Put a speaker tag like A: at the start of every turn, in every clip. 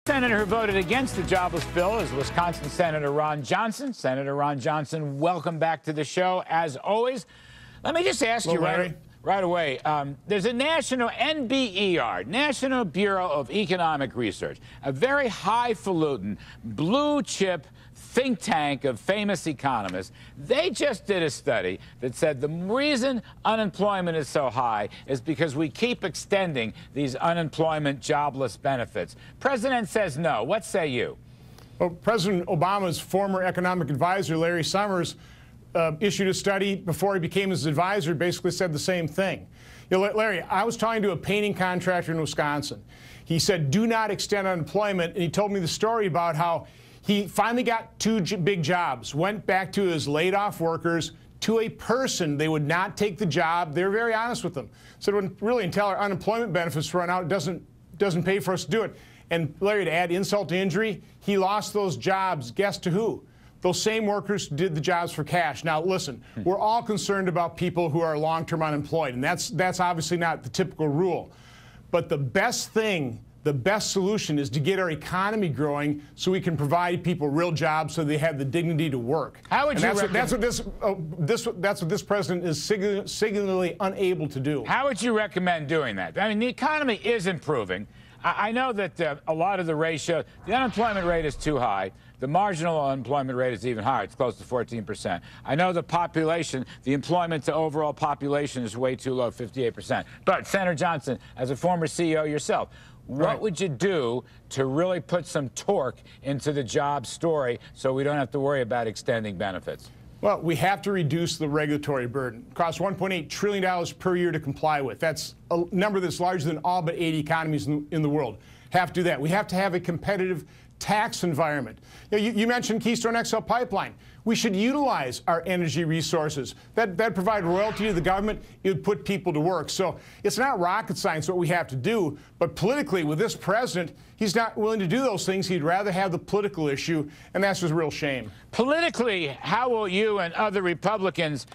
A: Senator who voted against the jobless bill is Wisconsin Senator Ron Johnson. Senator Ron Johnson, welcome back to the show. As always, let me just ask you right away. There's a national NBER, National Bureau of Economic Research, a very highfalutin, blue-chip think tank of famous economists. They just did a study that said the reason unemployment is so high is because we keep extending these unemployment jobless benefits. President says no. What say you?
B: Well, President Obama's former economic advisor, Larry Summers, issued a study before he became his advisor, basically said the same thing. You know, Larry, I was talking to a painting contractor in Wisconsin. He said, do not extend unemployment, and he told me the story about how he finally got two big jobs, went back to his laid-off workers, to a person. They would not take the job. They were very honest with them. Said, when really, until our unemployment benefits run out, it doesn't pay for us to do it. And Larry, to add insult to injury, he lost those jobs. Guess to who? Those same workers did the jobs for cash. Now, listen, we're all concerned about people who are long-term unemployed, and that's obviously not the typical rule. But the best thing, the best solution is to get our economy growing so we can provide people real jobs so they have the dignity to work.
A: How would you
B: that's what this president is singularly unable to do.
A: How would you recommend doing that? I mean, the economy is improving. I know that a lot of the ratio, the unemployment rate is too high. The marginal unemployment rate is even higher. It's close to 14%. I know the population, the employment to overall population is way too low, 58%. But, Senator Johnson, as a former CEO yourself, what would you do to really put some torque into the job story so we don't have to worry about extending benefits?
B: Well, we have to reduce the regulatory burden. It costs $1.8 trillion per year to comply with. That's a number that's larger than all but 80 economies in the world. Have to do that. We have to have a competitive tax environment. You mentioned Keystone XL Pipeline. We should utilize our energy resources. That provide royalty to the government. It would put people to work. So it's not rocket science what we have to do. But politically, with this president, he's not willing to do those things. He'd rather have the political issue, and that's just a real shame.
A: Politically, how will you and other Republicans,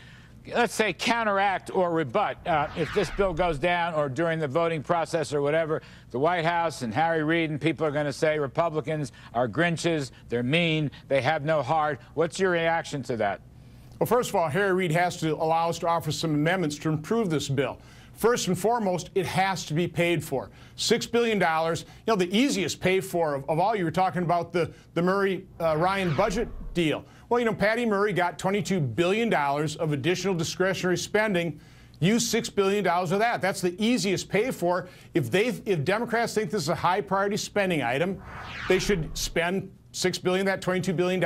A: let's say, counteract or rebut if this bill goes down or during the voting process or whatever? The White House and Harry Reid and people are going to say Republicans are Grinches, they're mean, they have no heart. What's your reaction to that?
B: Well, first of all, Harry Reid has to allow us to offer some amendments to improve this bill. First and foremost, it has to be paid for. $6 billion, you know, the easiest pay for of all. You were talking about the Murray-Ryan budget deal. Well, you know, Patty Murray got $22 billion of additional discretionary spending. Use $6 billion of that. That's the easiest pay for. If Democrats think this is a high priority spending item, they should spend $6 billion, that $22 billion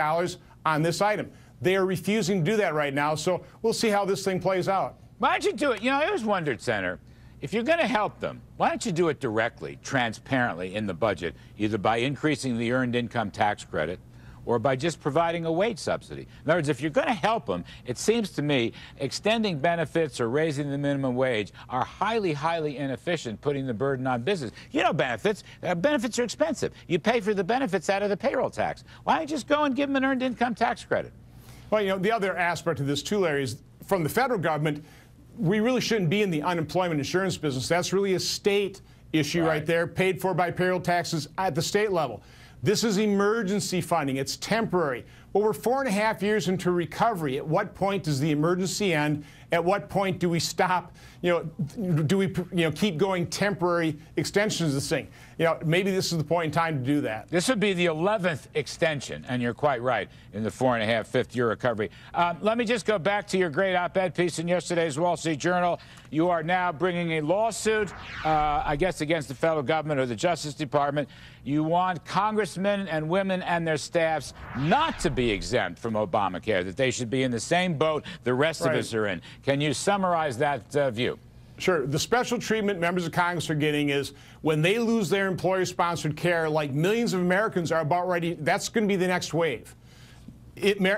B: on this item. They are refusing to do that right now, so we'll see how this thing plays out.
A: Why don't you do it? You know, I always wondered, Senator, if you're going to help them, why don't you do it directly, transparently in the budget, either by increasing the earned income tax credit or by just providing a wage subsidy? In other words, if you're going to help them, it seems to me extending benefits or raising the minimum wage are highly, highly inefficient, putting the burden on business. You know, benefits are expensive. You pay for the benefits out of the payroll tax. Why don't you just go and give them an earned income tax credit?
B: Well, you know, the other aspect of this, too, Larry, is from the federal government, we really shouldn't be in the unemployment insurance business. That's really a state issue right there, paid for by payroll taxes at the state level. This is emergency funding. It's temporary. Well, we're 4.5 years into recovery. At what point does the emergency end? At what point do we stop? You know, do we keep going temporary extensions of this thing? You know, maybe this is the point in time to do that.
A: This would be the 11th extension, and you're quite right, in the 4.5, fifth-year recovery. Let me just go back to your great op-ed piece in yesterday's Wall Street Journal. You are now bringing a lawsuit, I guess, against the federal government or the Justice Department. You want congressmen and women and their staffs not to be exempt from Obamacare, that they should be in the same boat the rest of us are in. Can you summarize that view?
B: Sure. The special treatment members of Congress are getting is when they lose their employer-sponsored care, like millions of Americans are about ready, that's going to be the next wave.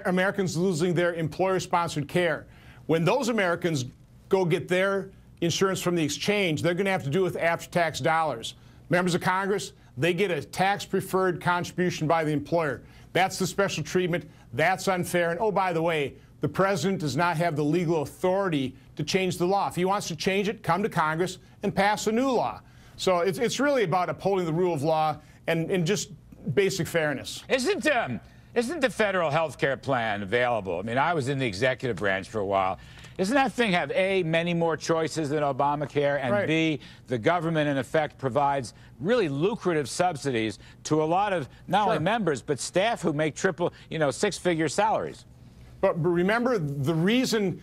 B: Americans losing their employer-sponsored care. When those Americans go get their insurance from the exchange, they're going to have to do it with after-tax dollars. Members of Congress, they get a tax-preferred contribution by the employer. That's the special treatment. That's unfair. And, oh, by the way, the president does not have the legal authority to change the law. If he wants to change it, come to Congress and pass a new law. So it's really about upholding the rule of law and just basic fairness.
A: Isn't the federal health care plan available? I mean, I was in the executive branch for a while. Doesn't that thing have, A, many more choices than Obamacare, and
B: right.
A: B, the government, in effect, provides really lucrative subsidies to a lot of not only members, but staff who make triple, six-figure salaries?
B: But remember, the reason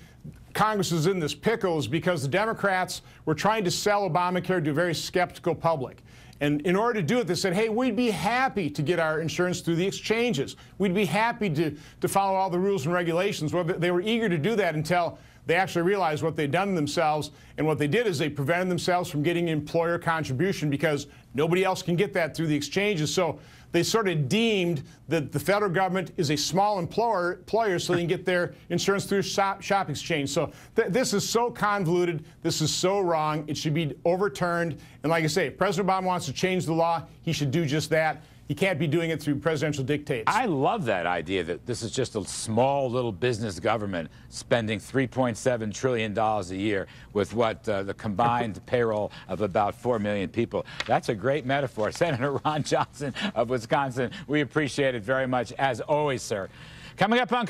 B: Congress is in this pickle is because the Democrats were trying to sell Obamacare to a very skeptical public. And in order to do it, they said, hey, we'd be happy to get our insurance through the exchanges. We'd be happy to follow all the rules and regulations. Well, they were eager to do that until they actually realized what they'd done to themselves. And what they did is they prevented themselves from getting employer contribution because nobody else can get that through the exchanges. So they sort of deemed that the federal government is a small employer so they can get their insurance through shop exchange. So this is so convoluted. This is so wrong. It should be overturned. And like I say, if President Obama wants to change the law, he should do just that. He can't be doing it through presidential dictates.
A: I love that idea that this is just a small little business government spending $3.7 trillion a year with what the combined payroll of about 4 million people. That's a great metaphor. Senator Ron Johnson of Wisconsin, we appreciate it very much, as always, sir. Coming up on